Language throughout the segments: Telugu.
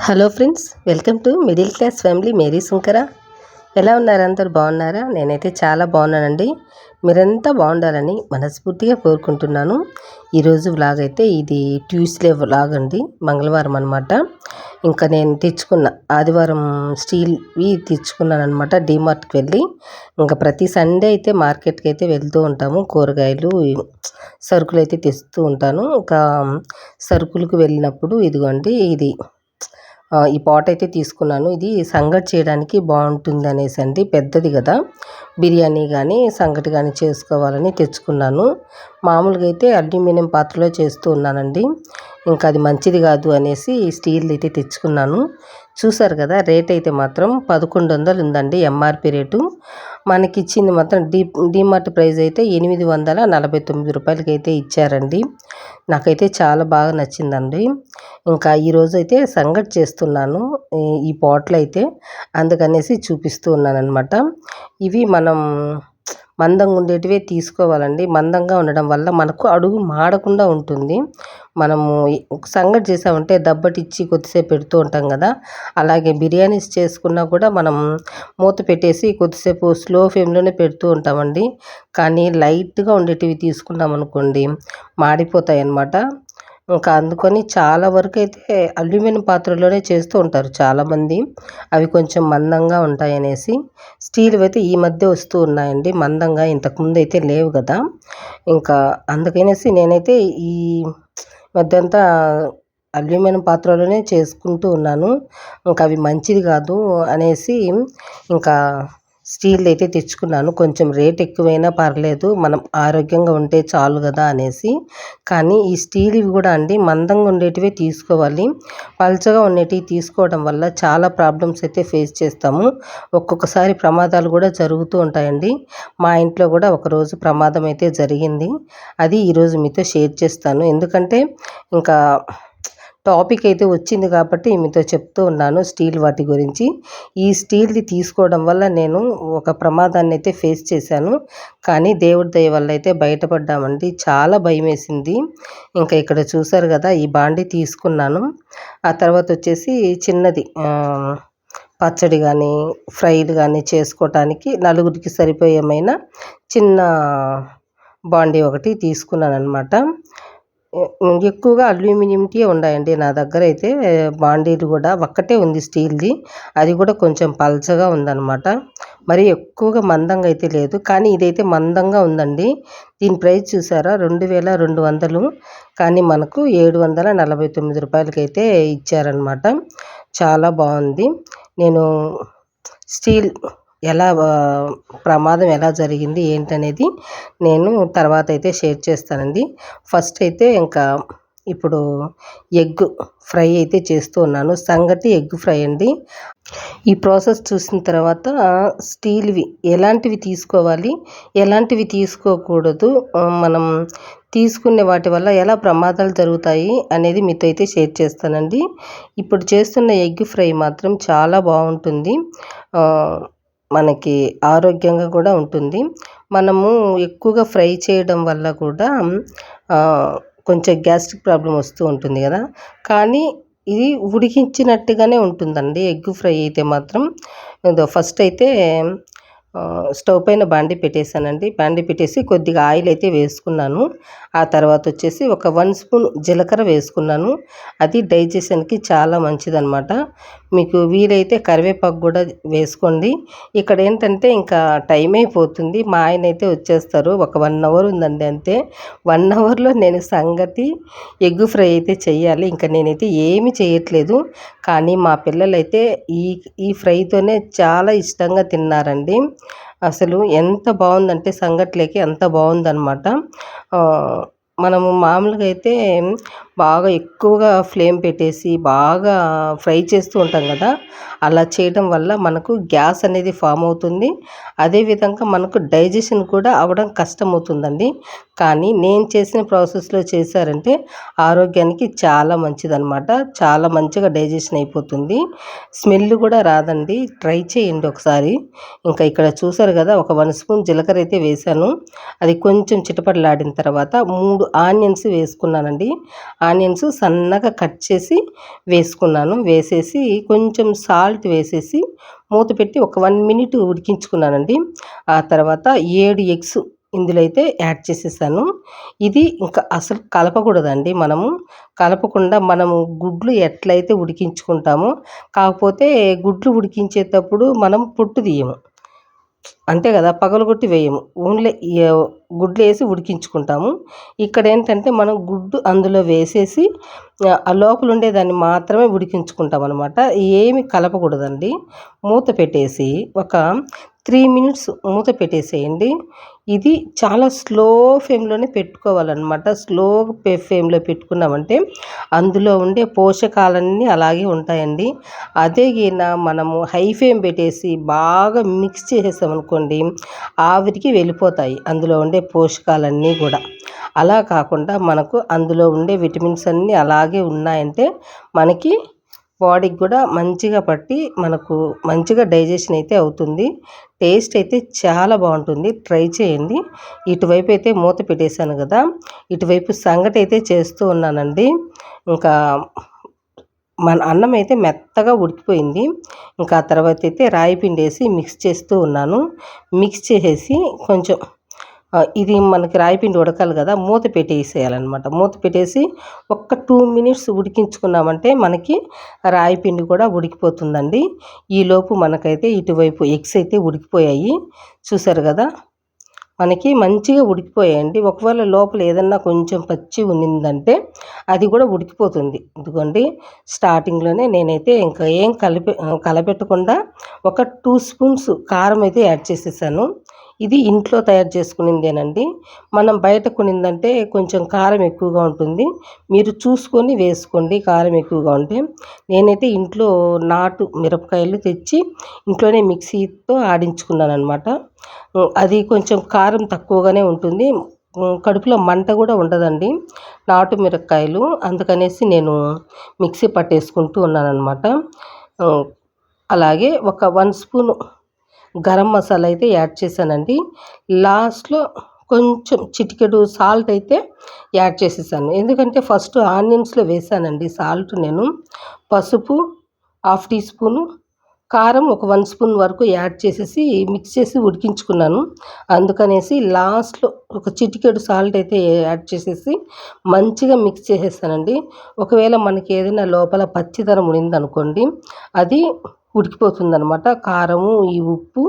Hello friends, welcome to middle class family Mary Sunkara. ఎలా ఉన్నారు? అందరు బాగున్నారా? నేనైతే చాలా బాగున్నానండి. మీరంతా బాగుండాలని మనస్ఫూర్తిగా కోరుకుంటున్నాను. ఈరోజు వ్లాగ్ అయితే ఇది ట్యూస్డే వ్లాగ్ అండి, మంగళవారం అనమాట. ఇంకా నేను తెచ్చుకున్న ఆదివారం స్టీల్వి తెచ్చుకున్నాను అనమాట డీమార్ట్కి వెళ్ళి. ఇంకా ప్రతి సండే అయితే మార్కెట్కి అయితే వెళ్తూ ఉంటాము, కూరగాయలు సరుకులు అయితే తెస్తూ ఉంటాను. ఇంకా సరుకులకు వెళ్ళినప్పుడు ఇదిగోండి ఇది ఈ పాట్ అయితే తీసుకున్నాను. ఇది సంగటి చేయడానికి బాగుంటుంది అనేసి అండి, పెద్దది కదా, బిర్యానీ కానీ సంగటి కానీ చేసుకోవాలని తెచ్చుకున్నాను. మామూలుగా అయితే అల్యూమినియం పాత్రలో చేస్తూ ఉన్నానండి. ఇంకా అది మంచిది కాదు అనేసి స్టీల్ అయితే తెచ్చుకున్నాను. చూసారు కదా, రేట్ అయితే మాత్రం 1100 ఉందండి ఎంఆర్పి రేటు. మనకి ఇచ్చింది మాత్రం డీమార్ట్ ప్రైస్ అయితే 849 రూపాయలకి అయితే ఇచ్చారండి. నాకైతే చాలా బాగా నచ్చిందండి. ఇంకా ఈరోజు అయితే సంగటి చేస్తున్నాను ఈ పాట్లో అయితే, అందుకనేసి చూపిస్తూ ఉన్నానన్నమాట. ఇవి మనం మందంగా ఉండేటివే తీసుకోవాలండి. మందంగా ఉండడం వల్ల మనకు అడుగు మాడకుండా ఉంటుంది. మనము సంగటి చేసామంటే దబ్బటిచ్చి కొద్దిసేపు పెడుతూ ఉంటాం కదా, అలాగే బిర్యానీస్ చేసుకున్నా కూడా మనం మూత పెట్టేసి కొద్దిసేపు స్లో ఫ్లేమ్లోనే పెడుతూ ఉంటామండి. కానీ లైట్గా ఉండేటివి తీసుకున్నాం అనుకోండి, మాడిపోతాయి అన్నమాట. ఇంకా అందుకని చాలా వరకు అయితే అల్యూమినియం పాత్రలోనే చేస్తూ ఉంటారు చాలామంది, అవి కొంచెం మందంగా ఉంటాయి అనేసి. స్టీల్ అయితే ఈ మధ్య వస్తూ ఉన్నాయండి మందంగా, ఇంతకుముందు అయితే లేవు కదా. ఇంకా అందుకనేసి నేనైతే ఈ మధ్య అంతా అల్యూమినియం పాత్రలోనే చేసుకుంటూ ఉన్నాను. ఇంకా అవి మంచిది కాదు అనేసి ఇంకా స్టీల్ అయితే తెచ్చుకున్నాను. కొంచెం రేట్ ఎక్కువైనా పర్లేదు, మనం ఆరోగ్యంగా ఉంటే చాలు కదా అనేసి. కానీ ఈ స్టీల్ ఇవి కూడా అండి మందంగా ఉండేటివే తీసుకోవాలి. పల్చగా ఉండేటివి తీసుకోవడం వల్ల చాలా ప్రాబ్లమ్స్ అయితే ఫేస్ చేస్తాము. ఒక్కొక్కసారి ప్రమాదాలు కూడా జరుగుతూ ఉంటాయండి. మా ఇంట్లో కూడా ఒకరోజు ప్రమాదం అయితే జరిగింది. అది ఈరోజు మీతో షేర్ చేస్తాను. ఎందుకంటే ఇంకా టాపిక్ అయితే వచ్చింది కాబట్టి మీతో చెప్తూ ఉన్నాను స్టీల్ వాటి గురించి. ఈ స్టీల్ది తీసుకోవడం వల్ల నేను ఒక ప్రమాదాన్ని అయితే ఫేస్ చేశాను. కానీ దేవుడి దయ వల్ల అయితే బయటపడ్డామండి. చాలా భయం వేసింది. ఇంకా ఇక్కడ చూసారు కదా, ఈ బాండి తీసుకున్నాను. ఆ తర్వాత వచ్చేసి చిన్నది పచ్చడి కానీ ఫ్రైలు కానీ చేసుకోవటానికి నలుగురికి సరిపోయేమైనా చిన్న బాండీ ఒకటి తీసుకున్నాను అనమాట. ఎక్కువగా అల్యూమినియంకే ఉన్నాయండి నా దగ్గర అయితే. బాండీలు కూడా ఒక్కటే ఉంది స్టీల్ది, అది కూడా కొంచెం పల్చగా ఉందన్నమాట. మరి ఎక్కువగా మందంగా అయితే లేదు, కానీ ఇదైతే మందంగా ఉందండి. దీని ప్రైస్ చూసారా, 2200. కానీ మనకు 749 రూపాయలకైతే ఇచ్చారనమాట. చాలా బాగుంది. నేను స్టీల్ ఎలా ప్రమాదం ఎలా జరిగింది ఏంటనేది నేను తర్వాత అయితే షేర్ చేస్తానండి. ఫస్ట్ అయితే ఇంకా ఇప్పుడు ఎగ్ ఫ్రై అయితే చేస్తూ ఉన్నాను. సంగటి ఎగ్ ఫ్రై అండి. ఈ ప్రాసెస్ చూసిన తర్వాత స్టీల్వి ఎలాంటివి తీసుకోవాలి, ఎలాంటివి తీసుకోకూడదు, మనం తీసుకునే వాటి వల్ల ఎలా ప్రమాదాలు జరుగుతాయి అనేది మీతో అయితే షేర్ చేస్తానండి. ఇప్పుడు చేస్తున్న ఎగ్ ఫ్రై మాత్రం చాలా బాగుంటుంది, మనకి ఆరోగ్యంగా కూడా ఉంటుంది. మనము ఎక్కువగా ఫ్రై చేయడం వల్ల కూడా కొంచెం గ్యాస్ట్రిక్ ప్రాబ్లం వస్తూ ఉంటుంది కదా, కానీ ఇది ఉడికించినట్టుగానే ఉంటుందండి ఎగ్ ఫ్రై అయితే మాత్రం. ఫస్ట్ అయితే స్టవ్ పైన బాండి పెట్టేశానండి. బాండి పెట్టేసి కొద్దిగా ఆయిల్ అయితే వేసుకున్నాను. ఆ తర్వాత వచ్చేసి ఒక 1 స్పూన్ జీలకర్ర వేసుకున్నాను. అది డైజెషన్కి చాలా మంచిదన్నమాట. మీకు వీలైతే కరివేపాకు కూడా వేసుకోండి. ఇక్కడ ఏంటంటే ఇంకా టైం అయిపోతుంది, మా ఆయన అయితే వచ్చేస్తారు. ఒక 1 అవర్ ఉందండి అంతే. 1 అవర్లో నేను సంగటి ఎగ్ ఫ్రై అయితే చెయ్యాలి. ఇంకా నేనైతే ఏమీ చేయట్లేదు. కానీ మా పిల్లలైతే ఈ ఫ్రైతోనే చాలా ఇష్టంగా తిన్నారండి. అసలు ఎంత బాగుందంటే సంగట్లేకి అంత బాగుందన్నమాట. మనము మామూలుగా అయితే బాగా ఎక్కువగా ఫ్లేమ్ పెట్టేసి బాగా ఫ్రై చేస్తూ ఉంటాం కదా, అలా చేయడం వల్ల మనకు గ్యాస్ అనేది ఫామ్ అవుతుంది. అదేవిధంగా మనకు డైజెషన్ కూడా అవ్వడం కష్టమవుతుందండి. కానీ నేను చేసిన ప్రాసెస్లో చేశారంటే ఆరోగ్యానికి చాలా మంచిదన్నమాట. చాలా మంచిగా డైజెషన్ అయిపోతుంది, స్మెల్ కూడా రాదండి. ట్రై చేయండి ఒకసారి. ఇంకా ఇక్కడ చూసారు కదా, ఒక 1 స్పూన్ జీలకర్ర అయితే వేశాను. అది కొంచెం చిటపటలాడిన తర్వాత 3 ఆనియన్స్ వేసుకున్నానండి. ఆనియన్స్ సన్నగా కట్ చేసి వేసుకున్నాను. వేసేసి కొంచెం సాల్ట్ వేసేసి మూత పెట్టి ఒక 1 మినిట్ ఉడికించుకున్నానండి. ఆ తర్వాత 7 ఎగ్స్ ఇందులో అయితే యాడ్ చేసేసాను. ఇది ఇంకా అసలు కలపకూడదండి మనము. కలపకుండా మనము గుడ్లు ఎట్లయితే ఉడికించుకుంటామో, కాకపోతే గుడ్లు ఉడికించేటప్పుడు మనం పొట్టు తీయము. అంతే కదా, పగలగొట్టి వేయము. ఓన్లీ గుడ్లేసి ఉడికించుకుంటాము. ఇక్కడేంటంటే మనం గుడ్డు అందులో వేసేసి ఆ లోపల ఉండేదాన్ని మాత్రమే ఉడికించుకుంటామనమాట. ఏమి కలపకూడదండి. మూత పెట్టేసి ఒక 3 మినిట్స్ మూత పెట్టేసేయండి. ఇది చాలా స్లో ఫ్లేమ్‌లోనే పెట్టుకోవాలనమాట. స్లో ఫ్లేమ్‌లో పెట్టుకున్నామంటే అందులో ఉండే పోషకాలన్నీ అలాగే ఉంటాయండి. అదే గిన మనము హై ఫ్లేమ్ పెట్టేసి బాగా మిక్స్ చేసేసామనుకోండి, ఆవిరికి వెళ్ళిపోతాయి అందులో ఉండే పోషకాలన్నీ కూడా. అలా కాకుండా మనకు అందులో ఉండే విటమిన్స్ అన్నీ అలాగే ఉన్నాయంటే మనకి బాడీకి కూడా మంచిగా పట్టి మనకు మంచిగా డైజెషన్ అయితే అవుతుంది. టేస్ట్ అయితే చాలా బాగుంటుంది. ట్రై చేయండి. ఇటువైపు అయితే మూత పెట్టేశాను కదా, ఇటువైపు సంగటి అయితే చేస్తూ ఉన్నానండి. ఇంకా మన అన్నం అయితే మెత్తగా ఉడికిపోయింది. ఇంకా ఆ తర్వాత అయితే రాయి పిండి వేసి మిక్స్ చేస్తూ ఉన్నాను. మిక్స్ చేసేసి కొంచెం ఇది మనకి రాయిపిండి ఉడకాలి కదా, మూత పెట్టేసేయాలన్నమాట. మూత పెట్టేసి ఒక్క 2 మినిట్స్ ఉడికించుకున్నామంటే మనకి రాయిపిండి కూడా ఉడికిపోతుందండి. ఈలోపు మనకైతే ఇటువైపు ఎగ్స్ అయితే ఉడికిపోయాయి. చూసారు కదా, మనకి మంచిగా ఉడికిపోయాయండి. ఒకవేళ లోపల ఏదన్నా కొంచెం పచ్చి ఉన్నిందంటే అది కూడా ఉడికిపోతుంది. ఇదిగోండి, స్టార్టింగ్లోనే నేనైతే ఇంకా ఏం కలపెట్టకుండా ఒక 2 స్పూన్స్ కారం అయితే యాడ్ చేసేసాను. ఇది ఇంట్లో తయారు చేసుకునిందేనండి. మనం బయట కొనిందంటే కొంచెం కారం ఎక్కువగా ఉంటుంది. మీరు చూసుకొని వేసుకోండి కారం ఎక్కువగా ఉంటే. నేనైతే ఇంట్లో నాటు మిరపకాయలు తెచ్చి ఇంట్లోనే మిక్సీతో ఆడించుకున్నాను అనమాట. అది కొంచెం కారం తక్కువగానే ఉంటుంది. కడుపులో మంట కూడా ఉండదండి నాటు మిరపకాయలు. అందుకనేసి నేను మిక్సీ పట్టేసుకుంటూ ఉన్నానన్నమాట. అలాగే ఒక 1 స్పూను గరం మసాలా అయితే యాడ్ చేశానండి. లాస్ట్లో కొంచెం చిటికెడు సాల్ట్ అయితే యాడ్ చేసేసాను. ఎందుకంటే ఫస్ట్ ఆనియన్స్లో వేసానండి సాల్ట్ నేను. పసుపు 1/2 టీ స్పూను, కారం ఒక 1 స్పూన్ వరకు యాడ్ చేసేసి మిక్స్ చేసి ఉడికించుకున్నాను. అందుకనేసి లాస్ట్లో ఒక చిటికెడు సాల్ట్ అయితే యాడ్ చేసేసి మంచిగా మిక్స్ చేసేస్తానండి. ఒకవేళ మనకి ఏదైనా లోపల పచ్చిదనం ఉండిందనుకోండి, అది ఉడికిపోతుందనమాట. కారము, ఈ ఉప్పు,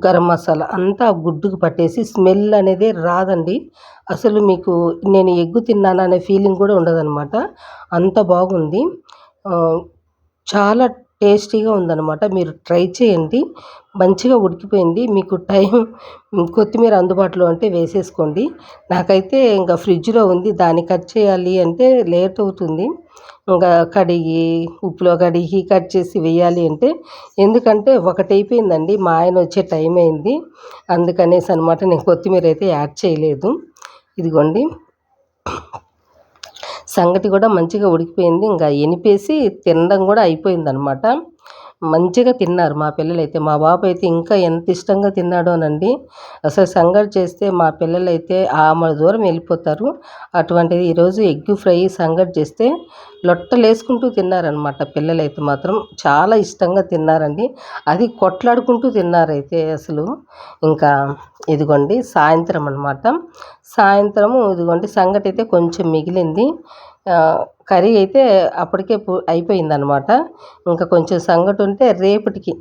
గరం మసాలా అంతా గుడ్డుకు పట్టేసి స్మెల్ అనేది రాదండి. అసలు మీకు నేను ఎగ్గు తిన్నాను అనే ఫీలింగ్ కూడా ఉండదనమాట. అంత బాగుంది. చాలా టేస్టీగా ఉందనమాట. మీరు ట్రై చేయండి. మంచిగా ఉడికిపోయింది. మీకు కొత్తిమీర అందుబాటులో ఉంటే వేసేసుకోండి. నాకైతే ఇంకా ఫ్రిడ్జ్లో ఉంది. దాన్ని కట్ చేయాలి అంటే లేట్ అవుతుంది. ఇంకా కడిగి ఉప్పులో కడిగి కట్ చేసి వేయాలి అంటే, ఎందుకంటే ఒకటి అయిపోయిందండి, మా ఆయన వచ్చే టైం అయింది. అందుకనేసి అనమాట నేను కొత్తిమీర అయితే యాడ్ చేయలేదు. ఇదిగోండి, సంగటి కూడా మంచిగా ఉడికిపోయింది. ఇంకా ఎనిపేసి తినడం కూడా అయిపోయిందనమాట. మంచిగా తిన్నారు మా పిల్లలైతే. మా బాబు అయితే ఇంకా ఎంత ఇష్టంగా తిన్నాడోనండి. అసలు సంగటి చేస్తే మా పిల్లలైతే ఆమడ దూరం వెళ్ళిపోతారు. అటువంటిది ఈరోజు ఎగ్ ఫ్రై సంగటి చేస్తే లొట్టలేసుకుంటూ తిన్నారనమాట. పిల్లలైతే మాత్రం చాలా ఇష్టంగా తిన్నారండి. అది కొట్లాడుకుంటూ తిన్నారైతే అసలు. ఇంకా ఇదిగోండి సాయంత్రం అనమాట. సాయంత్రము ఇదిగోండి సంగటి అయితే కొంచెం మిగిలింది. కర్రీ అయితే అప్పటికే అయిపోయిందనమాట. ఇంకా కొంచెం సంగటి ఉంటే రేపటికి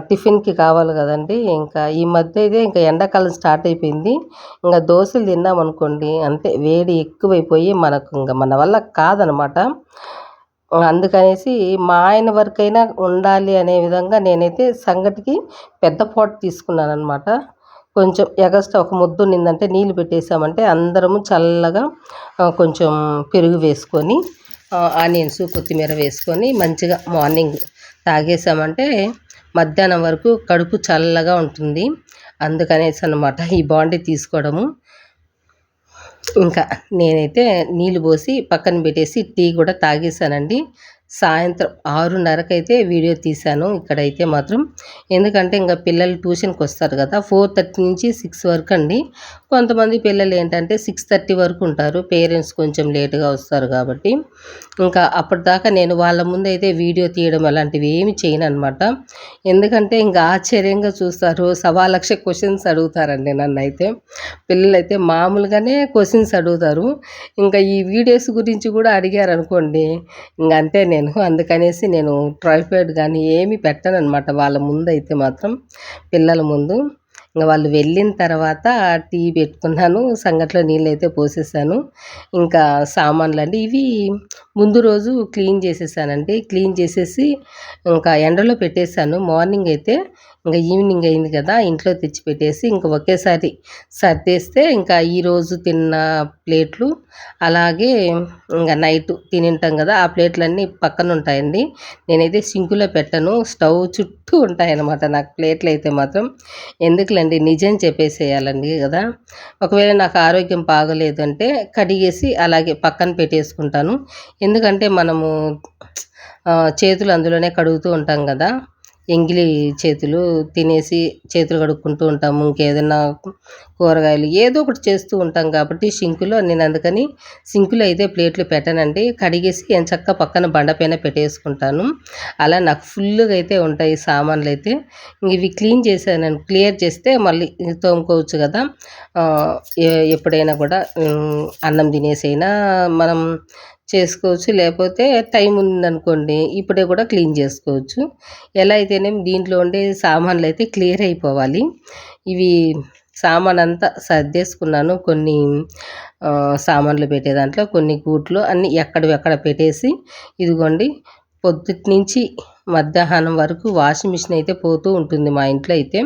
టిఫిన్కి కావాలి కదండి. ఇంకా ఈ మధ్య అయితే ఇంకా ఎండాకాలం స్టార్ట్ అయిపోయింది. ఇంకా దోశలు తిన్నామనుకోండి అంతే, వేడి ఎక్కువైపోయి మనకు ఇంకా మన వల్ల కాదనమాట. అందుకనేసి మా ఆయన వరకైనా ఉండాలి అనే విధంగా నేనైతే సంగటికి పెద్ద పాట్ తీసుకున్నాను అనమాట. కొంచెం ఎగస్ట్రా ఒక ముద్ద ఉన్నిందంటే నీళ్ళు పెట్టేసామంటే అందరము చల్లగా కొంచెం పెరుగు వేసుకొని ఆనియన్స్ కొత్తిమీర వేసుకొని మంచిగా మార్నింగ్ తాగేసామంటే మధ్యాహ్నం వరకు కడుపు చల్లగా ఉంటుంది. అందుకనేసి అనమాట ఈ బాండీ తీసుకోవడము. ఇంకా నేనైతే నీళ్ళు పోసి పక్కన పెట్టేసి టీ కూడా తాగేసానండి. సాయంత్రం 6:30కైతే వీడియో తీశాను ఇక్కడైతే మాత్రం. ఎందుకంటే ఇంక పిల్లలు ట్యూషన్‌కి వస్తారు కదా! 4:30 నుంచి 6 వరకు అండి. కొంతమంది పిల్లలు ఏంటంటే 6:30 వరకు ఉంటారు. పేరెంట్స్ కొంచెం లేట్‌గా వస్తారు కాబట్టి. ఇంకా అప్పటిదాకా నేను వాళ్ళ ముందైతే వీడియో తీయడం అలాంటివి ఏమి చేయననమాట. ఎందుకంటే ఇంక ఆశ్చర్యంగా చూస్తారు. సవా లక్ష క్వెషన్స్ అడుగుతారండి నన్నైతే. పిల్లలైతే మామూలుగానే క్వెషన్స్ అడుగుతారు. ఇంకా ఈ వీడియోస్ గురించి కూడా అడిగారనుకోండి, ఇంక అంతే నేను. అందుకనేసి నేను ట్రైపాడ్ గానీ ఏమి పెట్టననమాట వాళ్ళ ముందైతే మాత్రం, పిల్లల ముందు. ఇంక వాళ్ళు వెళ్ళిన తర్వాత టీ పెట్టుకున్నాను. సంగట్లో నీళ్ళైతే పోసేసాను. ఇంకా సామాన్లండి ఇవి ముందు రోజు క్లీన్ చేసేసానండి. క్లీన్ చేసేసి ఇంకా ఎండలో పెట్టేసాను. మార్నింగ్ అయితే ఇంక ఈవినింగ్ అయింది కదా! ఇంట్లో తెచ్చిపెట్టేసి ఇంక ఒకేసారి సర్దేస్తే ఇంకా ఈరోజు తిన్న ప్లేట్లు, అలాగే ఇంక నైట్ తినింటాం కదా! ఆ ప్లేట్లన్నీ పక్కనుంటాయండి. నేనైతే సింకులో పెట్టను. స్టవ్ చుట్టూ ఉంటాయన్నమాట నాకు ప్లేట్లయితే మాత్రం. ఎందుకులెండి నిజం చెప్పేసేయాలండి కదా! ఒకవేళ నాకు ఆరోగ్యం బాగోలేదు అంటే కడిగేసి అలాగే పక్కన పెట్టేసుకుంటాను. ఎందుకంటే మనము చేతులు అందులోనే కడుగుతూ ఉంటాం కదా! ఎంగిలి చేతులు తినేసి చేతులు కడుక్కుంటూ ఉంటాము. ఇంకేదన్నా కూరగాయలు ఏదో ఒకటి చేస్తూ ఉంటాం కాబట్టి సింకులో నేను అందుకని సింకులో అయితే ప్లేట్లు పెట్టనండి. కడిగేసి ఎంచక్కా పక్కన బండ పైన పెట్టేసుకుంటాను. అలా నాకు ఫుల్లుగా అయితే ఉంటాయి సామాన్లయితే. ఇవి క్లియర్ చేస్తే మళ్ళీ తోముకోవచ్చు కదా! ఆహ్, ఎప్పుడైనా కూడా అన్నం తినేసైనా మనం చేసుకోవచ్చు. లేకపోతే టైం ఉందనుకోండి ఇప్పుడే కూడా క్లీన్ చేసుకోవచ్చు. ఎలా అయితేనేం దీంట్లో ఉండే సామాన్లయితే క్లియర్ అయిపోవాలి. ఇవి సామానంతా సర్దేసుకున్నాను. కొన్ని సామాన్లు పెట్టే దాంట్లో, కొన్ని గూట్లో అన్నీ ఎక్కడివి అక్కడ పెట్టేసి ఇదిగోండి పొద్దుట్నుంచి మధ్యాహ్నం వరకు వాషింగ్ మిషన్ అయితే పోతూ ఉంటుంది మా ఇంట్లో అయితే.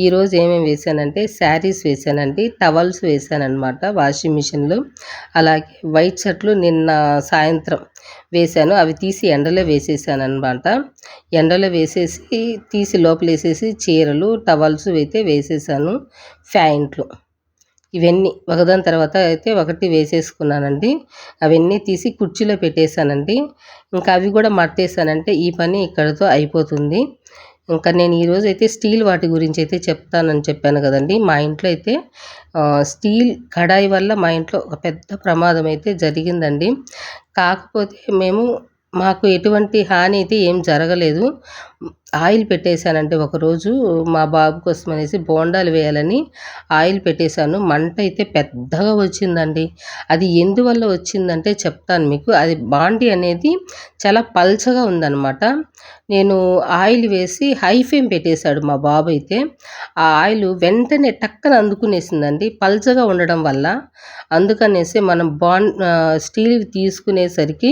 ఈరోజు ఏమేమి వేశానంటే శారీస్ వేశానండి, టవల్స్ వేశాననమాట వాషింగ్ మిషన్‌లో. అలాగే వైట్ షర్ట్‌లు నిన్న సాయంత్రం వేశాను. అవి తీసి ఎండలో వేసేసాననమాట. ఎండలో వేసేసి తీసి లోపలేసేసి చీరలు, టవల్స్ అయితే వేసేసాను. ప్యాంట్లు ఇవన్నీ ఒకదాని తర్వాత అయితే ఒకటి వేసేసుకున్నానండి. అవన్నీ తీసి కుర్చీలో పెట్టేసానండి. ఇంకా అవి కూడా మడతేసానంటే ఈ పని ఇక్కడితో అయిపోతుంది. ఇంకా నేను ఈరోజైతే స్టీల్ వాటి గురించి అయితే చెప్తానని చెప్పాను కదండీ! మా ఇంట్లో అయితే స్టీల్ కడాయి వల్ల మా ఇంట్లో ఒక పెద్ద ప్రమాదం అయితే జరిగిందండి. కాకపోతే మాకు ఎటువంటి హాని అయితే ఏం జరగలేదు. ఆయిల్ పెట్టేసానంటే ఒకరోజు మా బాబు కోసం అనేసి బోండాలు వేయాలని ఆయిల్ పెట్టేసాను. మంట అయితే పెద్దగా వచ్చిందండి. అది ఎందువల్ల వచ్చిందంటే చెప్తాను మీకు. అది బాండీ అనేది చాలా పల్చగా ఉందనమాట. నేను ఆయిల్ వేసి హై ఫ్లేమ్ పెట్టేశాడు మా బాబు అయితే. ఆ ఆయిల్ వెంటనే టక్కన అందుకునేసిందండి పల్చగా ఉండడం వల్ల. అందుకనేసి మనం స్టీల్‌వి తీసుకునేసరికి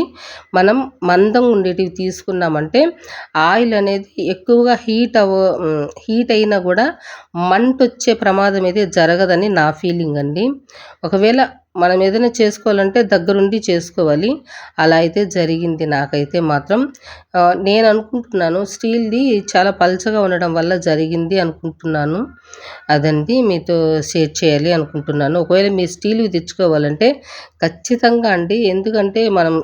మనం మందంగా ఉండేటివి తీసుకున్నామంటే ఆయిల్ అనేది ఎక్కువగా హీట్ అయినా కూడా మంటొచ్చే ప్రమాదం అయితే జరగదని నా ఫీలింగ్ అండి. ఒకవేళ మనం ఏదైనా చేసుకోవాలంటే దగ్గరుండి చేసుకోవాలి. అలా అయితే జరిగింది నాకైతే మాత్రం. నేను అనుకుంటున్నాను స్టీల్‌ది చాలా పల్చగా ఉండడం వల్ల జరిగింది అనుకుంటున్నాను. అదండి మీతో షేర్ చేయాలి అనుకుంటున్నాను. ఒకవేళ మీరు స్టీల్‌వి తెచ్చుకోవాలంటే ఖచ్చితంగా అండి. ఎందుకంటే మనం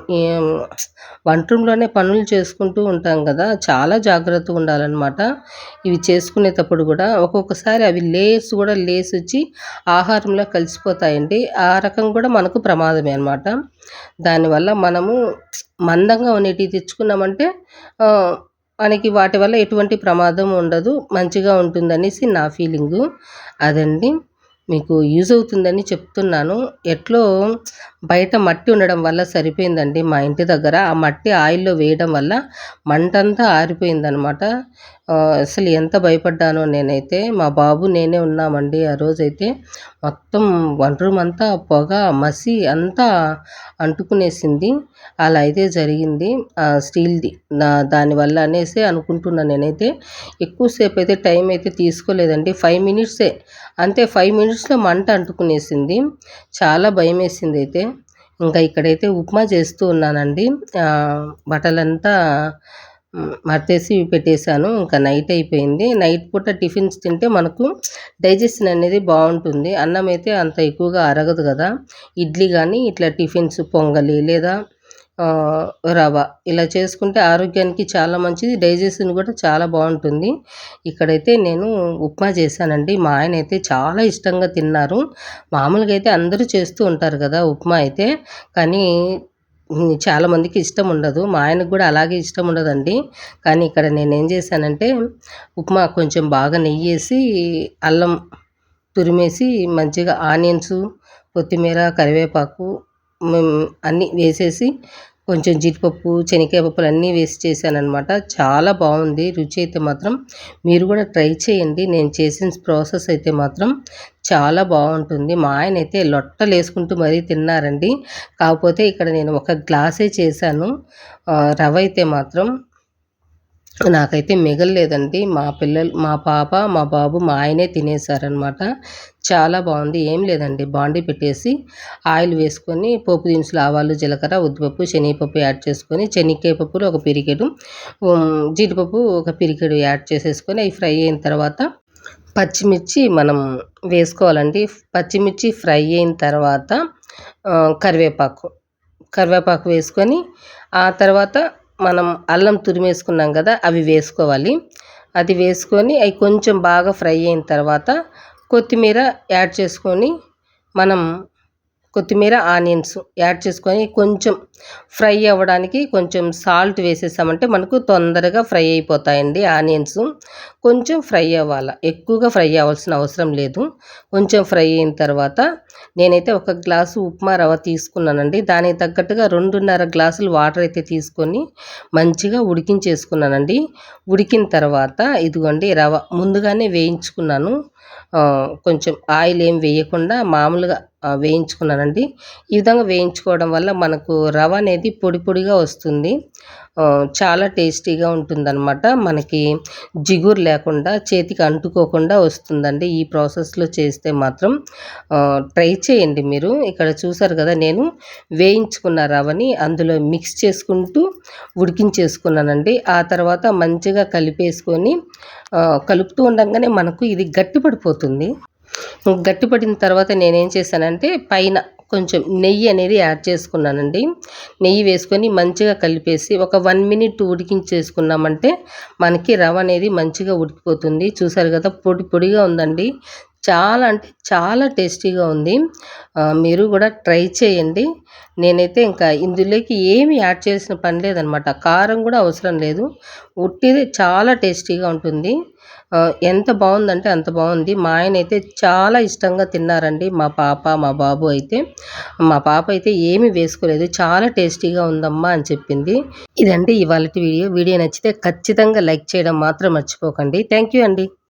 వంట రూమ్‌లోనే పనులు చేసుకుంటూ ఉంటాం కదా! చాలా జాగ్రత్తగా ఉండాలనమాట. ఇవి చేసుకునేటప్పుడు కూడా ఒక్కొక్కసారి అవి లేసొచ్చి ఆహారంలో కలిసిపోతాయండి. ఆ రకం కూడా మనకు ప్రమాదమే అనమాట. దానివల్ల మనము మందంగా ఉండేటివి తెచ్చుకున్నామంటే మనకి వాటి వల్ల ఎటువంటి ప్రమాదం ఉండదు. మంచిగా ఉంటుందనేసి నా ఫీలింగు. అదండి. మీకు యూజ్ అవుతుందని చెప్తున్నాను. ఎట్లో బయట మట్టి ఉండడం వల్ల సరిపోయిందండి మా ఇంటి దగ్గర. ఆ మట్టి ఆయిల్‌లో వేయడం వల్ల మంటంతా ఆరిపోయిందనమాట. అసలు ఎంత భయపడ్డానో నేనైతే. మా బాబు నేనే ఉన్నామండి ఆ రోజైతే. మొత్తం వంట రూమ్ అంతా పొగ, మసి అంతా అంటుకునేసింది. అలా అయితే జరిగింది. స్టీల్‌ది. దానివల్ల అనేసి అనుకుంటున్నా నేనైతే. ఎక్కువ సేపయితే టైం అయితే తీసుకోలేదండి. 5 మినిట్సే. అంతే 5 మినిట్స్‌లో మంట అంటుకునేసింది. చాలా భయమేసిందయితే. ఇంకా ఇక్కడైతే ఉప్మా చేస్తూ ఉన్నానండి. బట్టలంతా మడతేసి పెట్టేశాను. ఇంకా నైట్ అయిపోయింది. నైట్ పూట టిఫిన్స్ తింటే మనకు డైజెషన్ అనేది బావుంటుంది. అన్నం అయితే అంత ఎక్కువగా అరగదు గదా! ఇడ్లీ గానీ ఇట్లా టిఫిన్స్ పొంగలి లేదా రవ ఇలా చేసుకుంటే ఆరోగ్యానికి చాలా మంచిది. డైజెషన్ కూడా చాలా బావుంటుంది. ఇక్కడైతే నేను ఉప్మా చేశానండి. మా ఆయనైతే చాలా ఇష్టంగా తిన్నారు. మామూలుగా అయితే అందరూ చేస్తూ ఉంటారు కదా ఉప్మా అయితే. కానీ చాలామందికి ఇష్టం ఉండదు. మా ఆయనకు కూడా అలాగే ఇష్టం ఉండదండి. కానీ ఇక్కడ నేనేం చేశానంటే ఉప్మా కొంచెం బాగా నెయ్యేసి, అల్లం తురిమేసి, మంచిగా ఆనియన్సు, కొత్తిమీర, కరివేపాకు అన్నీ వేసేసి, కొంచెం జీడిపప్పు, శనగకాయ పప్పులు అన్నీ వేసి చేశాననమాట. చాలా బావుంది రుచి అయితే మాత్రం. మీరు కూడా ట్రై చేయండి. నేను చేసిన ప్రాసెస్ అయితే మాత్రం చాలా బావుంటుంది. మా ఆయనైతే లొట్టలేసుకుంటూ మరీ తిన్నారండి. కాకపోతే ఇక్కడ నేను ఒక గ్లాసే చేశాను. రవ అయితే మాత్రం నాకైతే మిగలలేదండి. మా పిల్లలు, మా పాప, మా బాబు, మా ఆయనే తినేసారనమాట. చాలా బావుంది. ఏం లేదండి, బాండీ పెట్టేసి ఆయిల్ వేసుకొని పోపు దినుసులు, ఆవాలు, జీలకర్ర, ఉద్దిపప్పు, శనగపప్పు యాడ్ చేసుకొని, శనక్కాయ పప్పులు ఒక పిరికెడు, జీడిపప్పు ఒక పిరికెడు యాడ్ చేసేసుకొని అవి ఫ్రై అయిన తర్వాత పచ్చిమిర్చి మనం వేసుకోవాలండి. పచ్చిమిర్చి ఫ్రై అయిన తర్వాత కరివేపాకు కరివేపాకు వేసుకొని, ఆ తర్వాత మనం అల్లం తురిమేసుకున్నాం కదా, అవి వేసుకోవాలి. అది వేసుకొని అవి కొంచెం బాగా ఫ్రై అయిన తర్వాత కొత్తిమీర యాడ్ చేసుకొని, మనం కొత్తిమీర, ఆనియన్స్ యాడ్ చేసుకొని కొంచెం ఫ్రై అవ్వడానికి కొంచెం సాల్ట్ వేసేసామంటే మనకు తొందరగా ఫ్రై అయిపోతాయండి ఆనియన్స్. కొంచెం ఫ్రై అవ్వాల, ఎక్కువగా ఫ్రై అవ్వాల్సిన అవసరం లేదు. కొంచెం ఫ్రై అయిన తర్వాత నేనైతే ఒక గ్లాసు ఉప్మా రవ్వ తీసుకున్నానండి. దానికి తగ్గట్టుగా 2.5 గ్లాసులు వాటర్ అయితే తీసుకొని మంచిగా ఉడికించేసుకున్నానండి. ఉడికిన తర్వాత ఇదిగోండి రవ్వ ముందుగానే వేయించుకున్నాను. కొంచెం ఆయిల్ ఏం వేయకుండా మామూలుగా వేయించుకున్నానండి. ఈ విధంగా వేయించుకోవడం వల్ల మనకు రవ అనేది పొడి పొడిగా వస్తుంది. చాలా టేస్టీగా ఉంటుందన్నమాట. మనకి జిగురు లేకుండా, చేతికి అంటుకోకుండా వస్తుందండి ఈ ప్రాసెస్లో చేస్తే మాత్రం. ట్రై చేయండి మీరు. ఇక్కడ చూసారు కదా, నేను వేయించుకున్న రవని అందులో మిక్స్ చేసుకుంటూ ఉడికించేసుకున్నానండి. ఆ తర్వాత మంచిగా కలిపేసుకొని, కలుపుతూ ఉండంగానే మనకు ఇది గట్టిపడిపోతుంది. గట్టిపడిన తర్వాత నేనేం చేశానంటే పైన కొంచెం నెయ్యి అనేది యాడ్ చేసుకున్నానండి. నెయ్యి వేసుకొని మంచిగా కలిపేసి ఒక 1 మినిట్ ఉడికించేసుకున్నామంటే మనకి రవ అనేది మంచిగా ఉడికిపోతుంది. చూసారు కదా, పొడి పొడిగా ఉందండి. చాలా అంటే చాలా టేస్టీగా ఉంది. మీరు కూడా ట్రై చేయండి. నేనైతే ఇంకా ఇందులోకి ఏమి యాడ్ చేసిన పని లేదనమాట. కారం కూడా అవసరం లేదు. ఉట్టిదే చాలా టేస్టీగా ఉంటుంది. ఎంత బావుందంటే అంత బావుంది. మా ఆయనైతే చాలా ఇష్టంగా తిన్నారండి. మా పాప, మా బాబు అయితే. మా పాప అయితే ఏమీ వేసుకోలేదు. చాలా టేస్టీగా ఉందమ్మా అని చెప్పింది. ఇదండి ఇవాళటి వీడియో. వీడియో నచ్చితే ఖచ్చితంగా లైక్ చేయడం మాత్రం మర్చిపోకండి. థ్యాంక్ యూ అండి.